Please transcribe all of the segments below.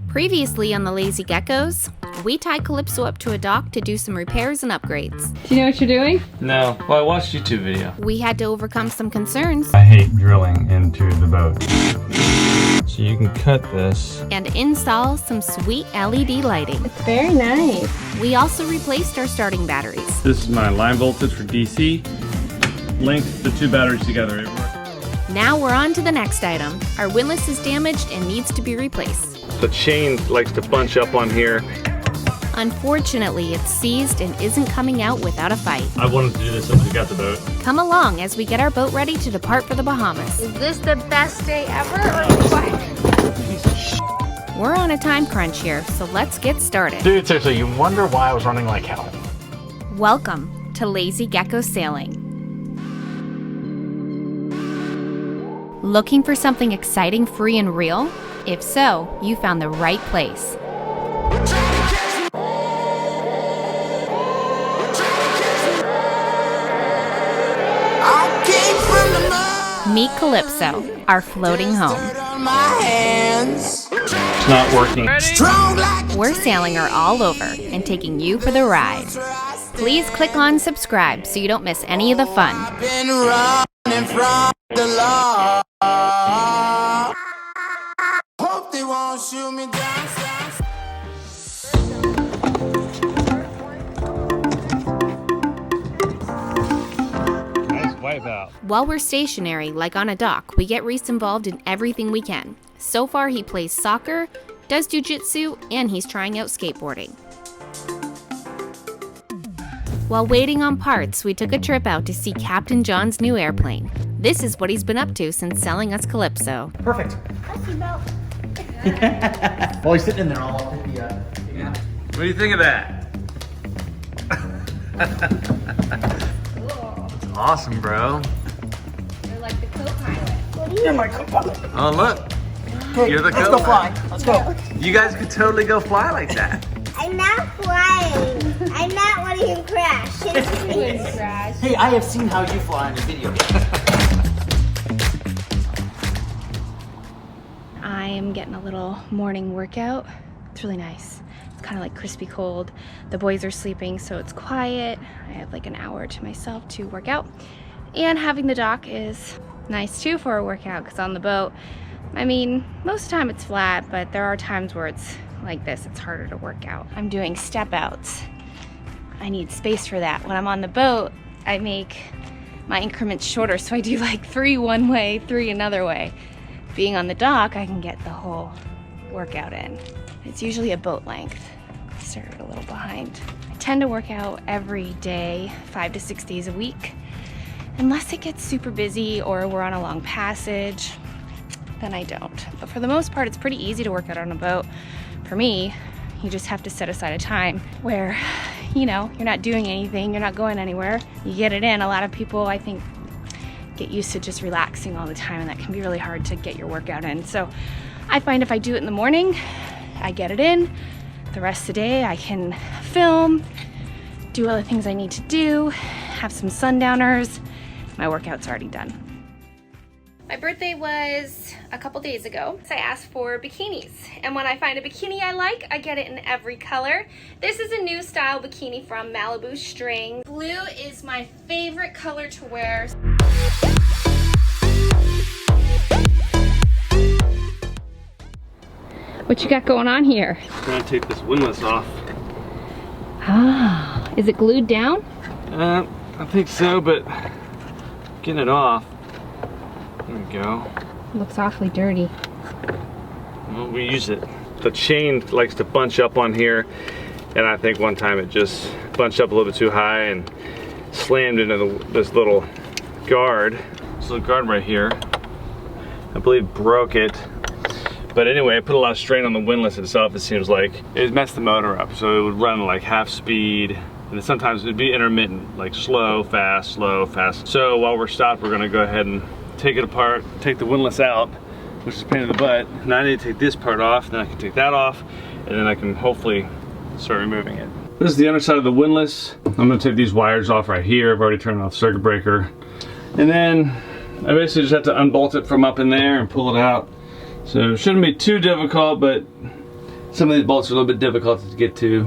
Previously on the Lazy Geckos, we tied Calypso up to a dock to do some repairs and upgrades. Do you know what you're doing? No. Well, I watched a YouTube video. We had to overcome some concerns. I hate drilling into the boat. So you can cut this. And install some sweet LED lighting. It's very nice. We also replaced our starting batteries. This is my line voltage for DC. Linked the two batteries together. It worked. Now we're on to the next item. Our windlass is damaged and needs to be replaced. The chain likes to bunch up on here. Unfortunately, it's seized and isn't coming out without a fight. I wanted to do this since we got the boat. Come along as we get our boat ready to depart for the Bahamas. Is this the best day ever or what? We're on a time crunch here, so let's get started. Dude, seriously, you wonder why I was running like hell. Welcome to Lazy Gecko Sailing. Looking for something exciting, free, and real? If so, you found the right place. Meet Calypso, our floating home. It's not working. We're sailing her all over and taking you for the ride. Please click on subscribe so you don't miss any of the fun. Hope they won't shoot me down. Nice wipe out. While we're stationary, like on a dock, we get Reese involved in everything we can. So far, he plays soccer, does jujitsu, and he's trying out skateboarding. While waiting on parts, we took a trip out to see Captain John's new airplane. This is what he's been up to since selling us Calypso. Perfect. Well, he's sitting in there all up the, What do you think of that? It's awesome, bro. You're like the co-pilot. You're my co-pilot. Oh, look. Okay, You're the let's go fly. Let's go. You guys could totally go fly like that. I'm not flying. I'm not letting him crash. Hey, I have seen how you fly in a video game. I am getting a little morning workout. It's really nice. It's kind of like crispy cold. The boys are sleeping, so it's quiet. I have like an hour to myself to work out. And having the dock is nice too for a workout, because on the boat, I mean, most of the time it's flat, but there are times where it's like this, it's harder to work out. I'm doing step outs. I need space for that. When I'm on the boat, I make my increments shorter, so I do like 3 one way, 3 another way. Being on the dock, I can get the whole workout in. It's usually a boat length. I started a little behind. I tend to work out every day, 5 to 6 days a week. Unless it gets super busy or we're on a long passage, then I don't. But for the most part, it's pretty easy to work out on a boat. For me, you just have to set aside a time where, you know, you're not doing anything, you're not going anywhere. You get it in. A lot of people, I think, get used to just relaxing all the time, and that can be really hard to get your workout in. So I find if I do it in the morning, I get it in. The rest of the day, I can film, do other things I need to do, have some sundowners. My workout's already done. My birthday was a couple days ago, so I asked for bikinis. And when I find a bikini I like, I get it in every color. This is a new style bikini from Malibu String. Blue is my favorite color to wear. What you got going on here? I'm gonna take this windlass off. Ah, is it glued down? I think so, but getting it off. There we go. Looks awfully dirty. Well, we use it. The chain likes to bunch up on here, and I think one time it just bunched up a little bit too high and slammed into this little guard. This little guard right here, I believe broke it. But anyway, I put a lot of strain on the windlass itself, it seems like. It messed the motor up, so it would run like half speed, and then sometimes it'd be intermittent, like slow, fast, slow, fast. So while we're stopped, we're gonna go ahead and take it apart, take the windlass out, which is a pain in the butt. Now I need to take this part off, then I can take that off, and then I can hopefully start removing it. This is the underside of the windlass. I'm gonna take these wires off right here. I've already turned off the circuit breaker. And then I basically just have to unbolt it from up in there and pull it out. So it shouldn't be too difficult, but Some of these bolts are a little bit difficult to get to,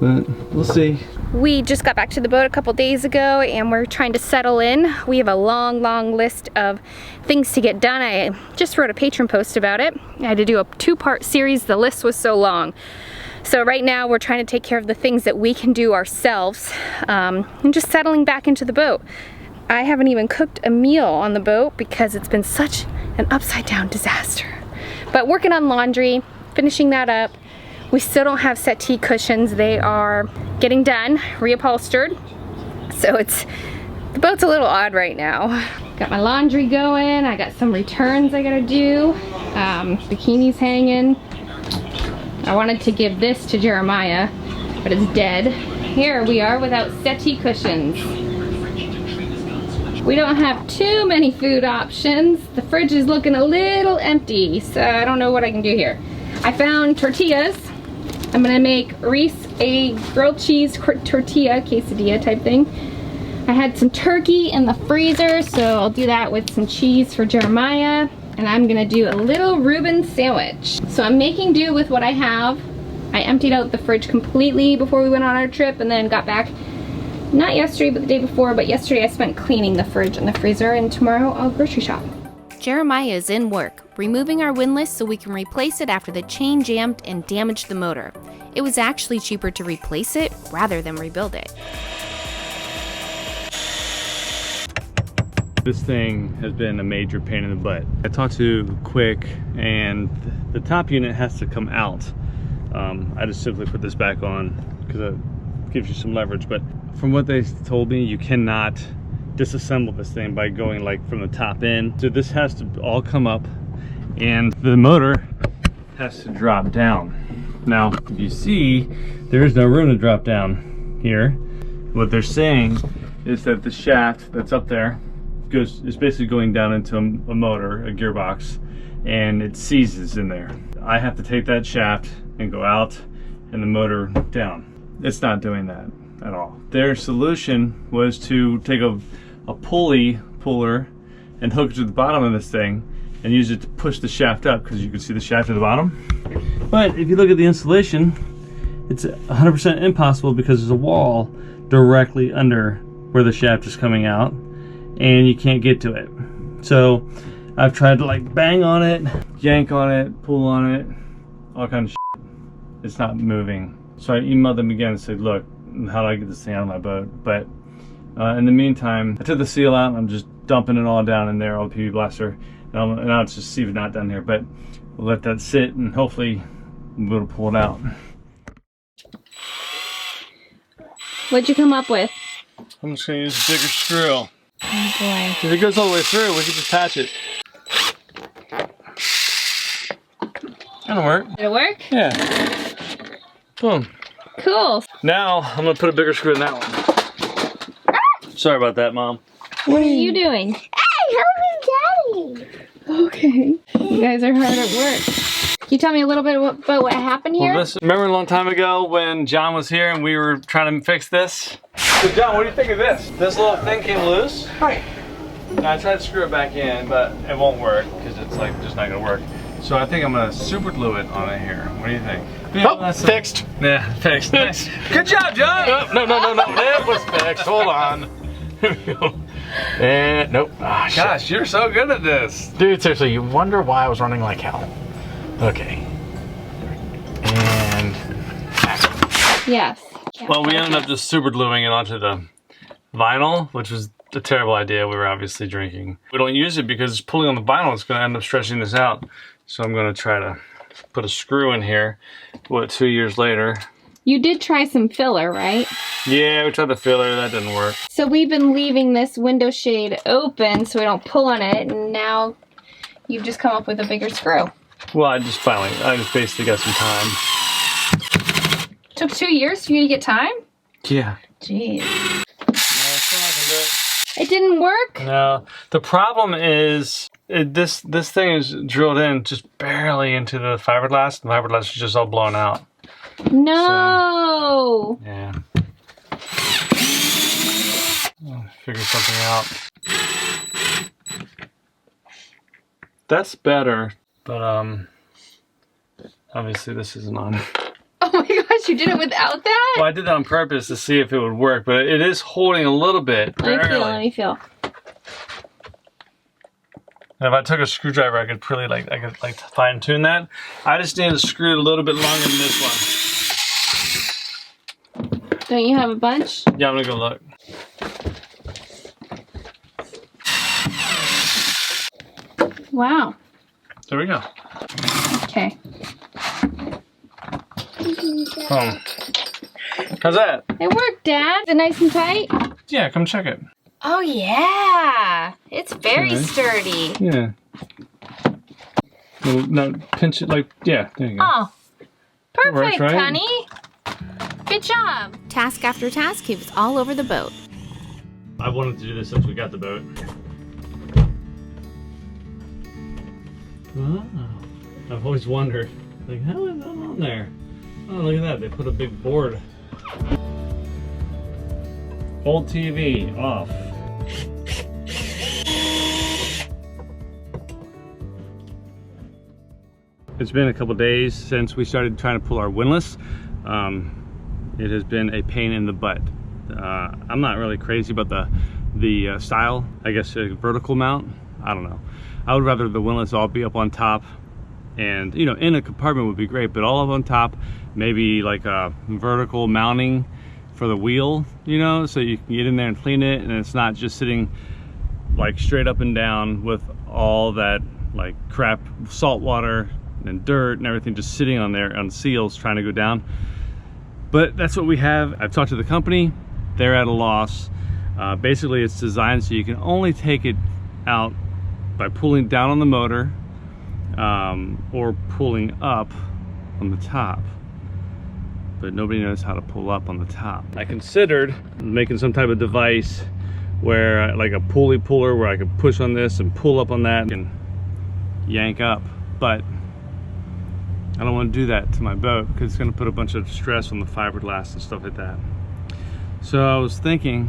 but we'll see. We just got back to the boat a couple days ago and we're trying to settle in. We have a long list of things to get done. I just wrote a Patreon post about it. I had to do a 2-part series. The list was so long. So right now we're trying to take care of the things that we can do ourselves and just settling back into the boat. I haven't even cooked a meal on the boat because it's been such an upside down disaster. But working on laundry, finishing that up. We still don't have settee cushions. They are getting done, reupholstered. So the boat's a little odd right now. Got my laundry going. I got some returns I gotta do. Bikinis hanging. I wanted to give this to Jeremiah, but it's dead. Here we are without settee cushions. We don't have too many food options. The fridge is looking a little empty, so I don't know what I can do here. I found tortillas. I'm gonna make Reese a grilled cheese tortilla quesadilla type thing. I had some turkey in the freezer, so I'll do that with some cheese for Jeremiah. And I'm gonna do a little Reuben sandwich. So I'm making do with what I have. I emptied out the fridge completely before we went on our trip and then got back, not yesterday, but the day before, but yesterday I spent cleaning the fridge and the freezer, and tomorrow I'll grocery shop. Jeremiah is in work, removing our windlass so we can replace it after the chain jammed and damaged the motor. It was actually cheaper to replace it rather than rebuild it. This thing has been a major pain in the butt. I talked to Quick and the top unit has to come out. I just simply put this back on because it gives you some leverage, but from what they told me, you cannot disassemble this thing by going like from the top in. So this has to all come up and the motor has to drop down. Now, if you see, there is no room to drop down here. What they're saying is that the shaft that's up there is basically going down into a motor, a gearbox, and it seizes in there. I have to take that shaft and go out and the motor down. It's not doing that at all. Their solution was to take a puller and hook it to the bottom of this thing and use it to push the shaft up, because you can see the shaft at the bottom. But if you look at the installation, it's 100% impossible because there's a wall directly under where the shaft is coming out and you can't get to it. So I've tried to like bang on it, yank on it, pull on it, all kinds of shit. It's not moving. So I emailed them again and said, look, how do I get this thing out of my boat? But in the meantime, I took the seal out and I'm just dumping it all down in there, all the PV blaster, and I'll just see if it's not down here. But we'll let that sit and hopefully we'll be able to pull it out. What'd you come up with? I'm just gonna use a bigger screw. Oh boy. If it goes all the way through, we can just patch it. That'll work. Did it work? Yeah. Boom. Cool. Now I'm gonna put a bigger screw in that one. Sorry about that, Mom. What are you doing? Hey, help me, Daddy. Okay. You guys are hard at work. Can you tell me a little bit about what happened here? Well, remember a long time ago when John was here and we were trying to fix this? So John, what do you think of this? This little thing came loose. Right. Now I tried to screw it back in, but it won't work because it's like just not gonna work. So I think I'm gonna super glue it on it here. What do you think? Yeah, oh, fixed. Yeah, fixed. Nice. Good job, John. No. It was fixed. Hold on. Here we go. And nope. Ah, gosh, you're so good at this. Dude, seriously, you wonder why I was running like hell. Okay. And Yes. well, we ended up just super gluing it onto the vinyl, which was a terrible idea. We were obviously drinking. We don't use it because it's pulling on the vinyl. It's going to end up stretching this out. So I'm going to try to put a screw in here. What, 2 years later? You did try some filler, right? Yeah, we tried the filler. That didn't work. So we've been leaving this window shade open so we don't pull on it, and now you've just come up with a bigger screw. Well, I just basically got some time. Took 2 years for you to get time? Yeah. Jeez. No, It didn't work? no. The problem is this thing is drilled in just barely into the fiberglass. The fiberglass is just all blown out. No. So, yeah. I'll figure something out. That's better, but I Obviously this isn't on. Oh my gosh, you did it without that? Well, I did that on purpose to see if it would work, but it is holding a little bit. Let me feel. And if I took a screwdriver, I could really fine tune that. I just need to screw it a little bit longer than this one. Don't you have a bunch? Yeah, I'm gonna go look. Wow. There we go. Okay. How's that? It worked, Dad. Is it nice and tight? Yeah, come check it. Oh yeah. It's very Okay. sturdy. Yeah. Now pinch it yeah, there you go. Oh. Perfect, Works, right? honey. Good job. Task after task, he was all over the boat. I wanted to do this since we got the boat. Oh, I've always wondered, how is that on there? Oh, look at that, they put a big board. Old TV, off. It's been a couple days since we started trying to pull our windlass. It has been a pain in the butt. I'm not really crazy about the style, I guess a vertical mount, I don't know. I would rather the windlass all be up on top and, you know, in a compartment would be great, but all up on top, maybe like a vertical mounting for the wheel, you know, so you can get in there and clean it and it's not just sitting like straight up and down with all that like crap, salt water and dirt and everything just sitting on there on seals trying to go down. But that's what we have. I've talked to the company, they're at a loss. Basically it's designed so you can only take it out by pulling down on the motor or pulling up on the top, but nobody knows how to pull up on the top. I considered making some type of device where like a pulley puller where I could push on this and pull up on that and yank up, but I don't want to do that to my boat because it's going to put a bunch of stress on the fiberglass and stuff like that. So I was thinking,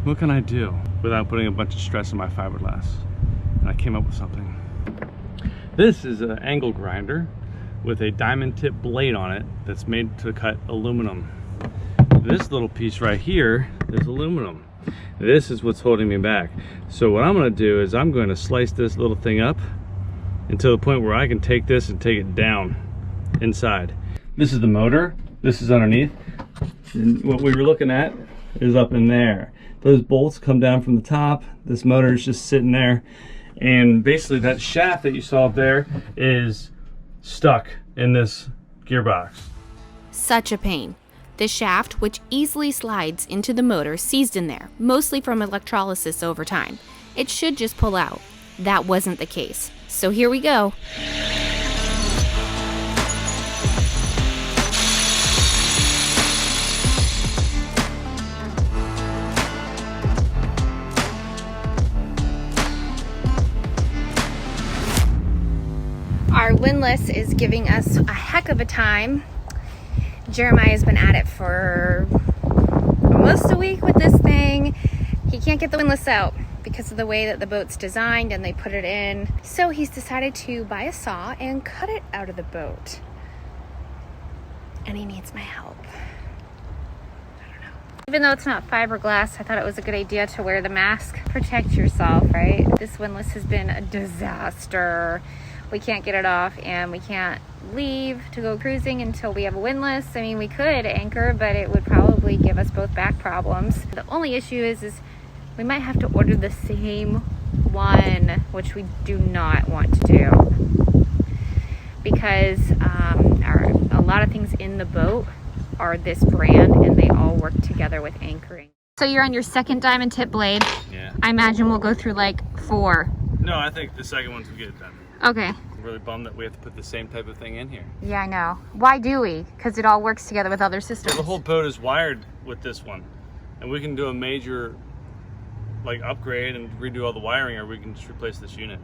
what can I do without putting a bunch of stress on my fiberglass? And I came up with something. This is an angle grinder with a diamond tip blade on it that's made to cut aluminum. This little piece right here is aluminum. This is what's holding me back. So what I'm going to do is I'm going to slice this little thing up until the point where I can take this and take it down inside. This is the motor. This is underneath. And what we were looking at is up in there. Those bolts come down from the top. This motor is just sitting there. And basically that shaft that you saw up there is stuck in this gearbox. Such a pain. The shaft, which easily slides into the motor, seized in there, mostly from electrolysis over time. It should just pull out. That wasn't the case. So here we go. Our windlass is giving us a heck of a time. Jeremiah's been at it for almost a week with this thing. He can't get the windlass out because of the way that the boat's designed and they put it in. So he's decided to buy a saw and cut it out of the boat. And he needs my help. I don't know. Even though it's not fiberglass, I thought it was a good idea to wear the mask. Protect yourself, right? This windlass has been a disaster. We can't get it off and we can't leave to go cruising until we have a windlass. I mean, we could anchor, but it would probably give us both back problems. The only issue is we might have to order the same one, which we do not want to do because a lot of things in the boat are this brand and they all work together with anchoring. So you're on your second diamond tip blade. Yeah. I imagine we'll go through like 4. No, I think the second one's will get it done. Okay. I'm really bummed that we have to put the same type of thing in here. Yeah, I know. Why do we? Because it all works together with other systems. Well, the whole boat is wired with this one, and we can do a major like upgrade and redo all the wiring, or we can just replace this unit.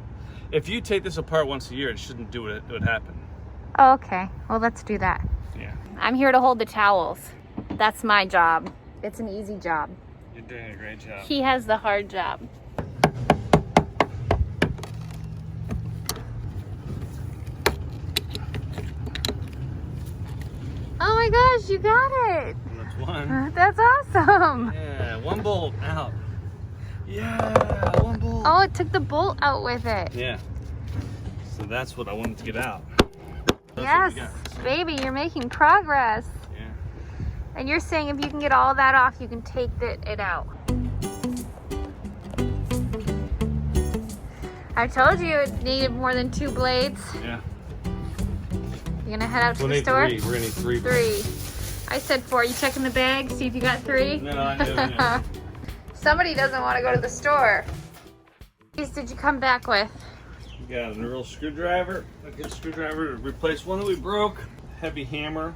If you take this apart once a year, it shouldn't do what would happen. Oh, okay. Well, let's do that. Yeah. I'm here to hold the towels. That's my job. It's an easy job. You're doing a great job. He has the hard job. gosh, you got it. That's one. That's awesome. Yeah, one bolt out. Yeah, one bolt. Oh, it took the bolt out with it. Yeah. So that's what I wanted to get out. Yes, baby, you're making progress. Yeah. And you're saying if you can get all that off, you can take it out. I told you it needed more than 2 blades. Yeah. You gonna head out to We'll the need store? 3. We're gonna need 3. 3. I said 4. You checking the bag? See if you got 3? No, I know. Somebody doesn't want to go to the store. What did you come back with? We got an Earl screwdriver, a good screwdriver to replace one that we broke, heavy hammer,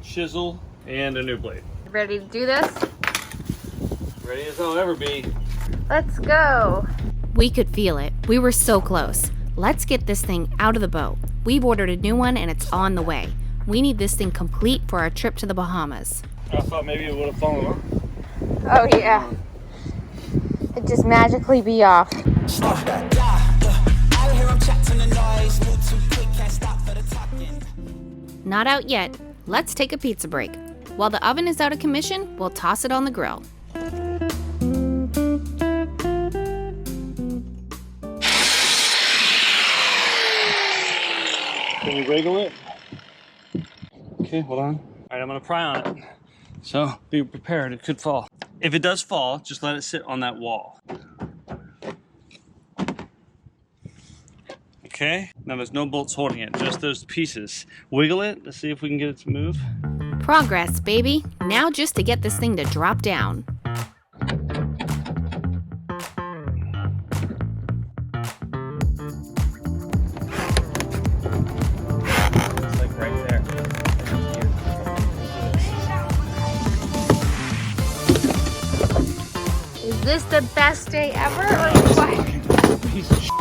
chisel, and a new blade. Ready to do this? Ready as I'll ever be. Let's go. We could feel it. We were so close. Let's get this thing out of the boat. We've ordered a new one and it's on the way. We need this thing complete for our trip to the Bahamas. I thought maybe it would have fallen off. Oh yeah. It'd just magically be off. Not out yet. Let's take a pizza break. While the oven is out of commission, we'll toss it on the grill. Can you wiggle it? Okay, hold on. All right, I'm gonna pry on it. So be prepared, it could fall. If it does fall, just let it sit on that wall. Okay, now there's no bolts holding it, just those pieces. Wiggle it, let's see if we can get it to move. Progress, baby. Now just to get this thing to drop down. It's like right there. Is this the best day ever or what? Piece of shit.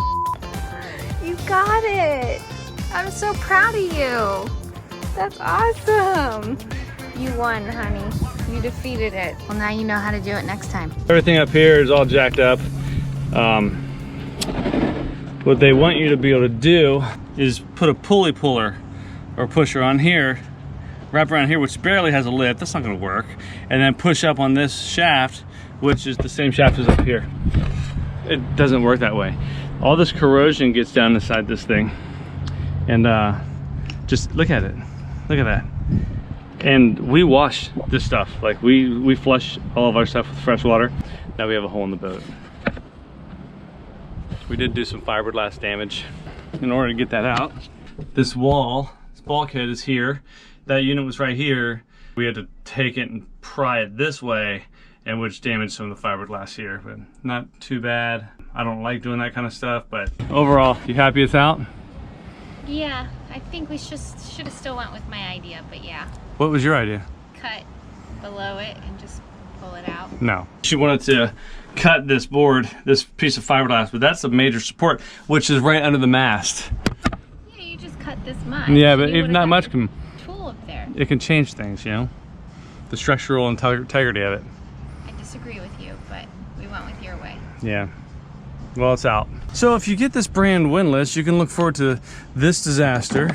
You got it. I'm so proud of you. That's awesome. You won, honey. You defeated it. Well, now you know how to do it next time. Everything up here is all jacked up. What they want you to be able to do is put a pulley puller or pusher on here, wrap around here, which barely has a lip. That's not going to work. And then push up on this shaft, which is the same shaft as up here. It doesn't work that way. All this corrosion gets down inside this thing. And just look at it. Look at that. And we wash this stuff. Like we flush all of our stuff with fresh water. Now we have a hole in the boat. We did do some fiberglass damage. In order to get that out, this wall, this bulkhead is here. That unit was right here. We had to take it and pry it this way, and which damaged some of the fiberglass here, but not too bad. I don't like doing that kind of stuff, but overall, you happy it's out? Yeah, I think we should have still went with my idea, but yeah. What was your idea? Cut below it and just pull it out. No. She wanted to cut this board, this piece of fiberglass, but that's a major support, which is right under the mast. Yeah, you just cut this much. Yeah, but You if not much can, tool up there. it can change things, you know? The structural integrity of it. I disagree with you, but we went with your way. Yeah. Well, it's out. So if you get this brand Windlass, you can look forward to this disaster.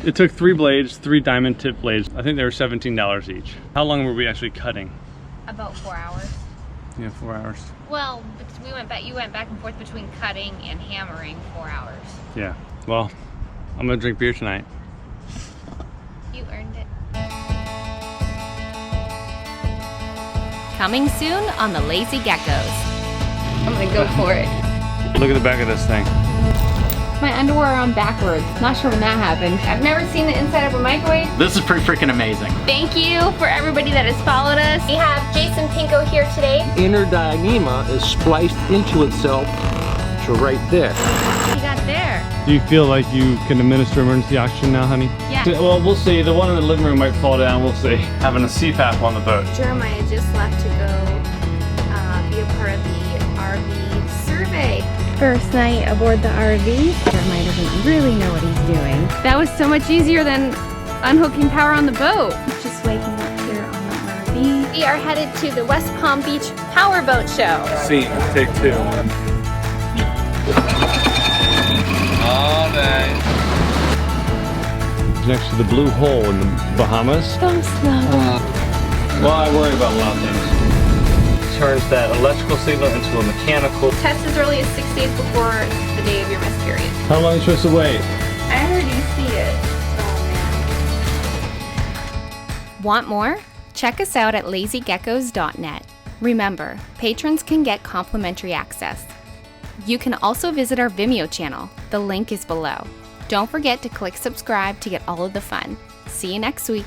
It took 3 blades, 3 diamond tip blades. I think they were $17 each. How long were we actually cutting? About 4 hours. Yeah, 4 hours. Well, you went back and forth between cutting and hammering 4 hours. Yeah. Well, I'm gonna drink beer tonight. You earned it. Coming soon on the Lazy Geckos. I'm gonna go for it. Look at the back of this thing. My underwear are on backwards. Not sure when that happened. I've never seen the inside of a microwave. This is pretty freaking amazing. Thank you for everybody that has followed us. We have Jason Pinko here today. Inner dyneema is spliced into itself to right there. What you got there? Do you feel like you can administer emergency oxygen now, honey? Yeah. Well, we'll see. The one in the living room might fall down. We'll see. Having a CPAP on the boat. Jeremiah just left to go be a part of the RV survey. First night aboard the RV. Jeremiah doesn't really know what he's doing. That was so much easier than unhooking power on the boat. Just waking up here on the RV. We are headed to the West Palm Beach Powerboat Show. Scene, take 2. All day. next to the blue hole in the Bahamas. So slow. Well, I worry about a lot of things. Turns that electrical signal into a mechanical. Test as early as 6 days before the day of your missed period. How long are you supposed to wait? I already see it. Want more? Check us out at lazygeckos.net. Remember, patrons can get complimentary access. You can also visit our Vimeo channel. The link is below. Don't forget to click subscribe to get all of the fun. See you next week.